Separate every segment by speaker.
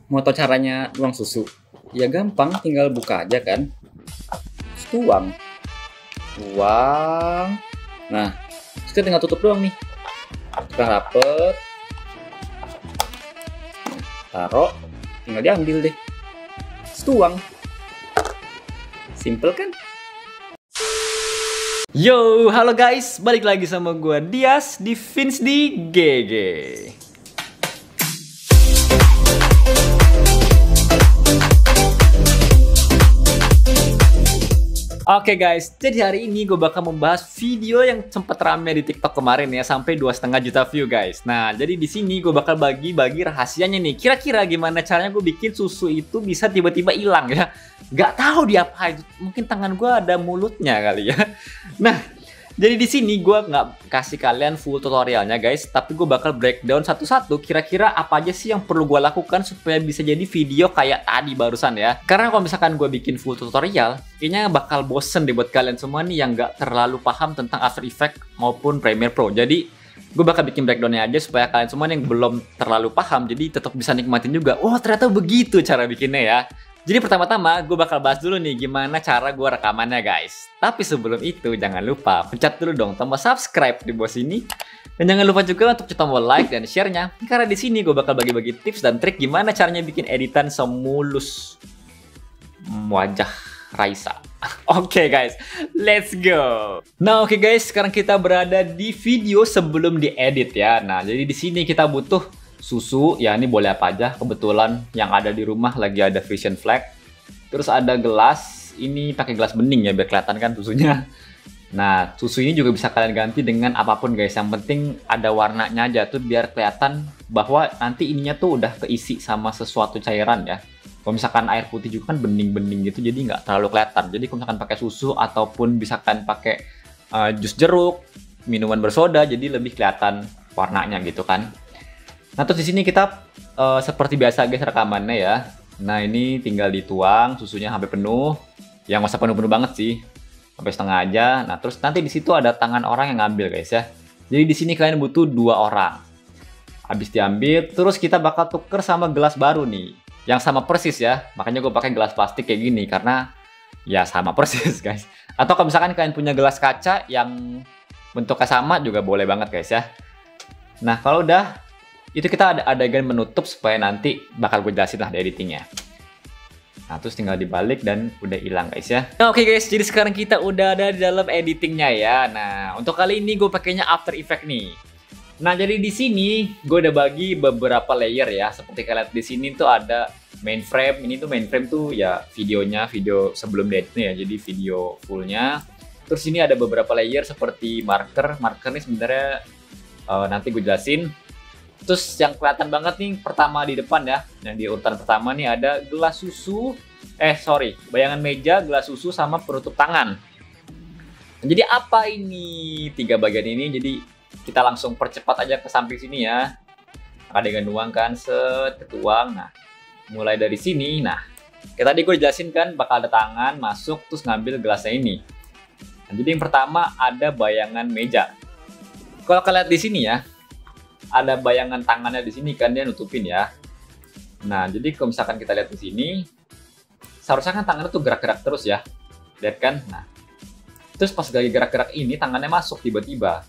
Speaker 1: Mau tau caranya nuang susu? Ya gampang, tinggal buka aja kan. Terus tuang. Tuang. Nah, terus kita tinggal tutup doang nih. Sudah rapet. Taruh, tinggal diambil deh. Terus tuang. Simple kan? Yo, halo guys, balik lagi sama gua Dias di Vince di GG. Oke guys, jadi hari ini gue bakal membahas video yang sempat rame di TikTok kemarin ya, sampai 2,5 juta view guys. Nah, jadi di sini gue bakal bagi-bagi rahasianya nih. Kira-kira gimana caranya gue bikin susu itu bisa tiba-tiba hilang ya? Gak tahu diapain. Mungkin tangan gue ada mulutnya kali ya. Nah, jadi di sini gue nggak kasih kalian full tutorialnya guys, tapi gue bakal breakdown satu-satu kira-kira apa aja sih yang perlu gue lakukan supaya bisa jadi video kayak tadi barusan ya. Karena kalau misalkan gue bikin full tutorial, kayaknya bakal bosen deh buat kalian semua nih yang nggak terlalu paham tentang After Effects maupun Premiere Pro. Jadi gue bakal bikin breakdownnya aja supaya kalian semua yang belum terlalu paham jadi tetap bisa nikmatin juga. Oh ternyata begitu cara bikinnya ya. Jadi pertama-tama gue bakal bahas dulu nih gimana cara gue rekamannya guys. Tapi sebelum itu jangan lupa pencet dulu dong tombol subscribe di bawah sini. Dan jangan lupa juga untuk tekan tombol like dan share-nya. Karena di sini gue bakal bagi-bagi tips dan trik gimana caranya bikin editan semulus wajah Raisa. Oke guys, let's go. Nah oke guys, sekarang kita berada di video sebelum diedit ya. Nah jadi di sini kita butuh susu, ya ini boleh apa aja, kebetulan yang ada di rumah lagi ada Frisian flag. Terus ada gelas, ini pakai gelas bening ya biar kelihatan kan susunya. Nah susu ini juga bisa kalian ganti dengan apapun guys, yang penting ada warnanya aja tuh biar kelihatan bahwa nanti ininya tuh udah keisi sama sesuatu cairan ya. Kalau misalkan air putih juga kan bening-bening gitu jadi nggak terlalu kelihatan. Jadi kalau misalkan pakai susu ataupun misalkan pakai jus jeruk, minuman bersoda, jadi lebih kelihatan warnanya gitu kan. Nah terus di sini kita seperti biasa guys rekamannya ya. Nah ini tinggal dituang susunya sampai penuh. Yang nggak usah penuh-penuh banget sih, sampai setengah aja. Nah terus nanti di situ ada tangan orang yang ngambil guys ya. Jadi di sini kalian butuh 2 orang. Habis diambil, terus kita bakal tuker sama gelas baru nih, yang sama persis ya. Makanya gue pakai gelas plastik kayak gini karena ya sama persis guys. Atau kalau misalkan kalian punya gelas kaca yang bentuknya sama juga boleh banget guys ya. Nah kalau udah itu kita ada adegan menutup supaya nanti bakal gue jelasin lah di editingnya. Nah terus tinggal dibalik dan udah hilang guys ya. Nah, oke guys, jadi sekarang kita udah ada di dalam editingnya ya. Nah untuk kali ini gue pakainya After Effects nih. Nah jadi di sini gue udah bagi beberapa layer ya. Seperti kalian lihat di sini tuh ada main frame. Ini tuh main frame tuh ya videonya, video sebelum editnya ya. Jadi video fullnya. Terus ini ada beberapa layer seperti marker. Marker ini sebenarnya nanti gue jelasin. Terus yang kelihatan banget nih pertama di depan ya, yang di urutan pertama nih ada gelas susu, bayangan meja, gelas susu sama penutup tangan. Jadi apa ini 3 bagian ini? Jadi kita langsung percepat aja ke samping sini ya. Adegan nuang kan, ketuang. Nah mulai dari sini. Nah kayak tadi gue jelasin kan bakal ada tangan masuk terus ngambil gelasnya ini. Nah, jadi yang pertama ada bayangan meja. Kalau kalian lihat di sini ya, ada bayangan tangannya di sini kan dia nutupin ya. Nah, jadi kalau misalkan kita lihat di sini, seharusnya kan tangannya tuh gerak-gerak terus ya. Lihat kan? Nah, terus pas lagi gerak-gerak ini tangannya masuk tiba-tiba.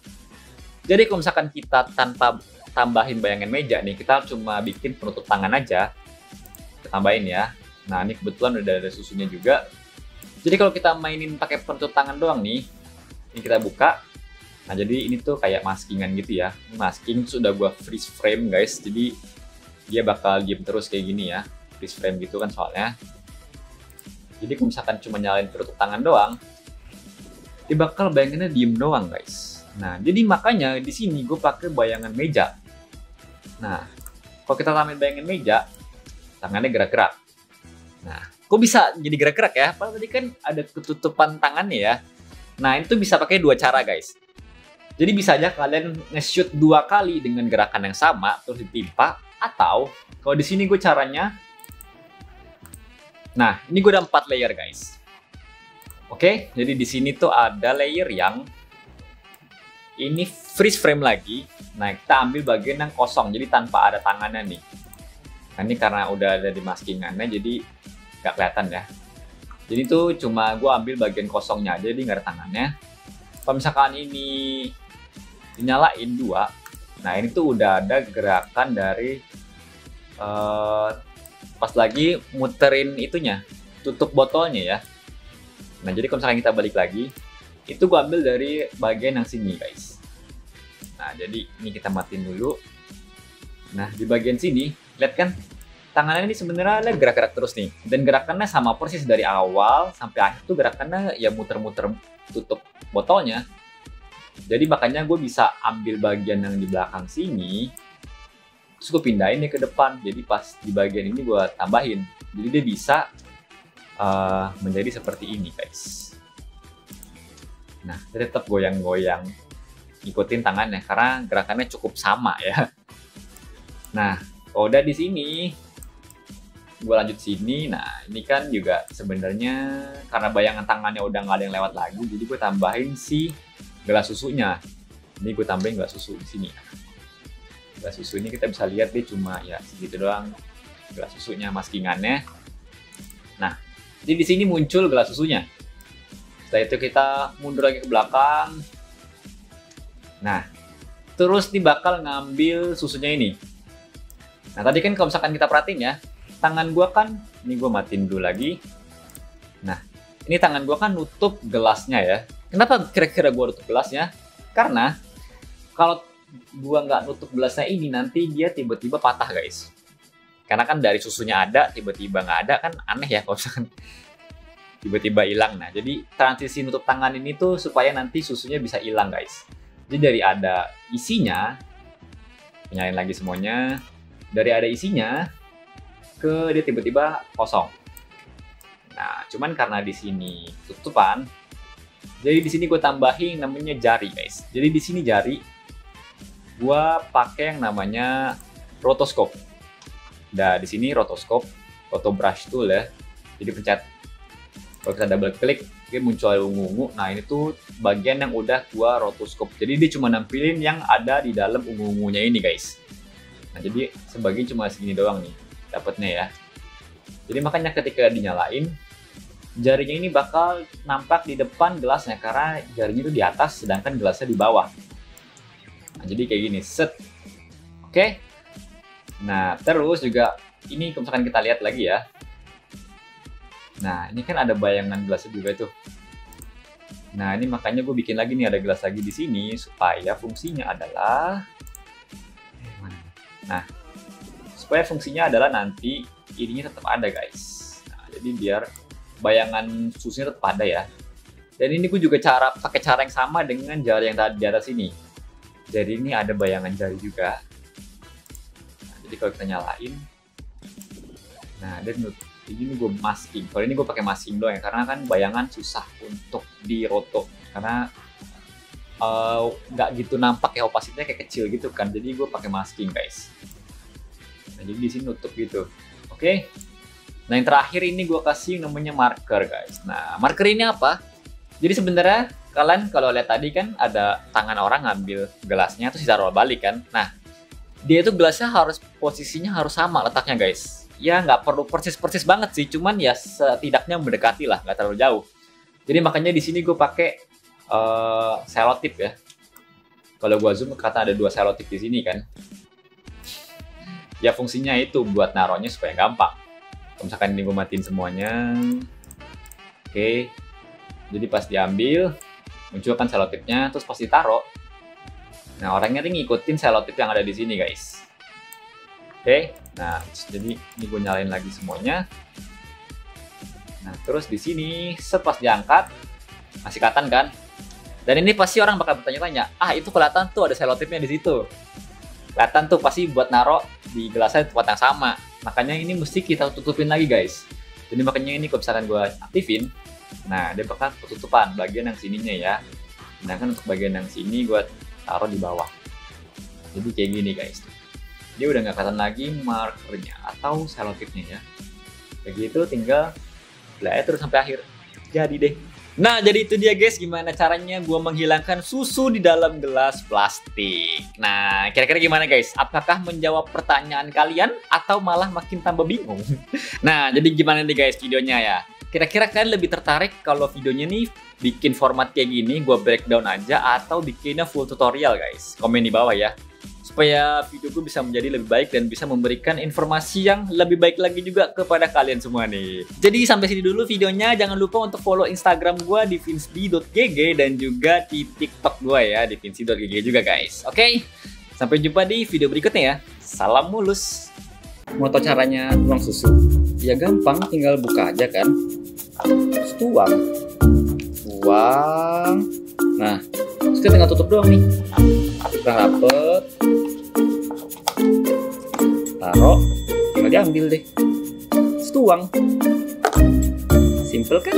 Speaker 1: Jadi kalau misalkan kita tanpa tambahin bayangan meja nih, kita cuma bikin penutup tangan aja. Kita tambahin ya. Nah, ini kebetulan udah ada susunya juga. Jadi kalau kita mainin pakai penutup tangan doang nih, ini kita buka. Nah jadi ini tuh kayak maskingan gitu ya. Ini masking sudah gua freeze frame guys. Jadi dia bakal diem terus kayak gini ya. Freeze frame gitu kan soalnya. Jadi kalau misalkan cuma nyalain penutup tangan doang, dia bakal bayangannya diem doang guys. Nah jadi makanya di sini gue pakai bayangan meja. Nah kalau kita tambahin bayangan meja, tangannya gerak-gerak. Nah kok bisa jadi gerak-gerak ya? Padahal tadi kan ada ketutupan tangannya ya. Nah itu bisa pakai 2 cara guys. Jadi bisa aja kalian nge-shoot 2 kali dengan gerakan yang sama terus ditimpa, atau kalau di sini gue caranya, nah ini gue ada 4 layer guys. Oke, jadi di sini tuh ada layer yang ini freeze frame lagi. Nah kita ambil bagian yang kosong, jadi tanpa ada tangannya nih. Nah ini karena udah ada di maskingannya jadi nggak kelihatan ya. Jadi tuh cuma gue ambil bagian kosongnya aja, jadi nggak ada tangannya. Kalau misalkan ini dinyalain 2, nah ini tuh udah ada gerakan dari pas lagi muterin itunya, tutup botolnya ya. Nah jadi kalau misalkan kita balik lagi, itu gue ambil dari bagian yang sini guys. Nah jadi ini kita matiin dulu. Nah di bagian sini, lihat kan tangannya ini sebenarnya ada gerak-gerak terus nih, dan gerakannya sama persis dari awal sampai akhir tuh gerakannya ya muter-muter tutup botolnya. Jadi makanya gue bisa ambil bagian yang di belakang sini, terus gue pindahin nih ke depan. Jadi pas di bagian ini gue tambahin, jadi dia bisa menjadi seperti ini guys. Nah dia tetap goyang-goyang, ikutin tangannya karena gerakannya cukup sama ya. Nah kalau udah di sini, gue lanjut sini. Nah ini kan juga sebenarnya karena bayangan tangannya udah nggak ada yang lewat lagi, jadi gue tambahin si gelas susunya. Ini gue tambahin gelas susu di sini. Gelas susu ini kita bisa lihat dia cuma ya segitu doang gelas susunya, maskingannya. Nah jadi di sini muncul gelas susunya. Setelah itu kita mundur lagi ke belakang. Nah terus nih bakal ngambil susunya ini. Nah tadi kan kalau misalkan kita perhatiin ya, tangan gua kan, ini gua matiin dulu lagi. Nah, ini tangan gua kan nutup gelasnya ya. Kenapa kira-kira gua nutup gelasnya? Karena kalau gua nggak nutup gelasnya ini, nanti dia tiba-tiba patah guys. Karena kan dari susunya ada, tiba-tiba nggak ada, kan aneh ya kalau misalkan tiba-tiba hilang. Nah, jadi transisi nutup tangan ini tuh supaya nanti susunya bisa hilang guys. Jadi dari ada isinya, nyalain lagi semuanya, dari ada isinya ke dia tiba-tiba kosong. Nah, cuman karena di sini tutupan, jadi di sini gue tambahin namanya jari guys. Jadi di sini jari, gue pakai yang namanya rotoscope. Nah, di sini rotoscope, roto brush tool ya. Jadi pencet. Kalau kita double klik, dia muncul ungu-ungu. Nah, ini tuh bagian yang udah gue rotoscope. Jadi dia cuma nampilin yang ada di dalam ungu-ungunya ini guys. Nah, jadi sebagian cuma segini doang nih dapatnya ya. Jadi makanya ketika dinyalain, jarinya ini bakal nampak di depan gelasnya karena jarinya itu di atas sedangkan gelasnya di bawah. Nah, jadi kayak gini, set. Oke. Nah, terus juga ini kalau misalkan kita lihat lagi ya. Nah, ini kan ada bayangan gelasnya juga tuh. Nah, ini makanya gue bikin lagi nih, ada gelas lagi di sini supaya fungsinya adalah supaya fungsinya adalah nanti ininya tetap ada guys. Nah, jadi biar bayangan susunya tetap ada ya. Dan ini gue juga pakai cara yang sama dengan jari yang tadi di atas ini. Jadi ini ada bayangan jari juga. Nah, jadi kalau kita nyalain, nah dan ini gue masking. Kalau ini gue pakai masking doang ya, karena kan bayangan susah untuk diroto karena nggak gitu nampak ya, opacity-nya kayak kecil gitu kan. Jadi gue pakai masking guys. Nah, jadi di sini nutup gitu. Oke. Nah, yang terakhir ini gue kasih namanya marker guys. Nah, marker ini apa? Jadi sebenarnya kalian kalau lihat tadi kan ada tangan orang ngambil gelasnya terus ditaruh balik kan. Nah, dia itu gelasnya posisinya harus sama letaknya guys. Ya nggak perlu persis-persis banget sih, cuman ya setidaknya mendekati lah, nggak terlalu jauh. Jadi makanya di sini gue pakai selotip ya. Kalau gue zoom kata ada 2 selotip di sini kan. Ya fungsinya itu buat naruhnya supaya gampang. Kalau misalkan ini gue matiin semuanya. Oke. Jadi pas diambil, muncul kan selotipnya, terus pas ditaruh. Nah, orangnya nih ngikutin selotip yang ada di sini guys. Oke. Nah, jadi ini gue nyalain lagi semuanya. Nah, terus di sini pas diangkat masih kelihatan kan? Dan ini pasti orang bakal bertanya-tanya, itu kelihatan tuh ada selotipnya di situ. Kelihatan tuh pasti buat naruh di gelasnya tempat yang sama. Makanya ini mesti kita tutupin lagi guys. Jadi makanya ini kalau misalkan gue aktifin, nah dia bakal ketutupan bagian yang sininya ya. Sedangkan untuk bagian yang sini gue taruh di bawah. Jadi kayak gini guys. Dia udah nggak kelihatan lagi markernya atau selotipnya ya. Kayak gitu tinggal belanya terus sampai akhir. Jadi deh. Nah, jadi itu dia guys, gimana caranya gue menghilangkan susu di dalam gelas plastik. Nah, kira-kira gimana guys? Apakah menjawab pertanyaan kalian atau malah makin tambah bingung? Nah, jadi gimana nih guys videonya ya? Kira-kira kalian lebih tertarik kalau videonya nih bikin format kayak gini, gue breakdown aja, atau bikinnya full tutorial guys? Komen di bawah ya, supaya videoku bisa menjadi lebih baik dan bisa memberikan informasi yang lebih baik lagi juga kepada kalian semua nih. Jadi sampai sini dulu videonya. Jangan lupa untuk follow Instagram gue di vinsdi.gg dan juga di TikTok gue ya di vinsdi.gg juga guys. Oke, sampai jumpa di video berikutnya ya. Salam mulus. Mau tau caranya tuang susu? Ya gampang, tinggal buka aja kan. Terus tuang. Nah, terus kita tinggal tutup doang nih. Udah rapet, taruh, tinggal diambil deh, terus tuang. Simple kan?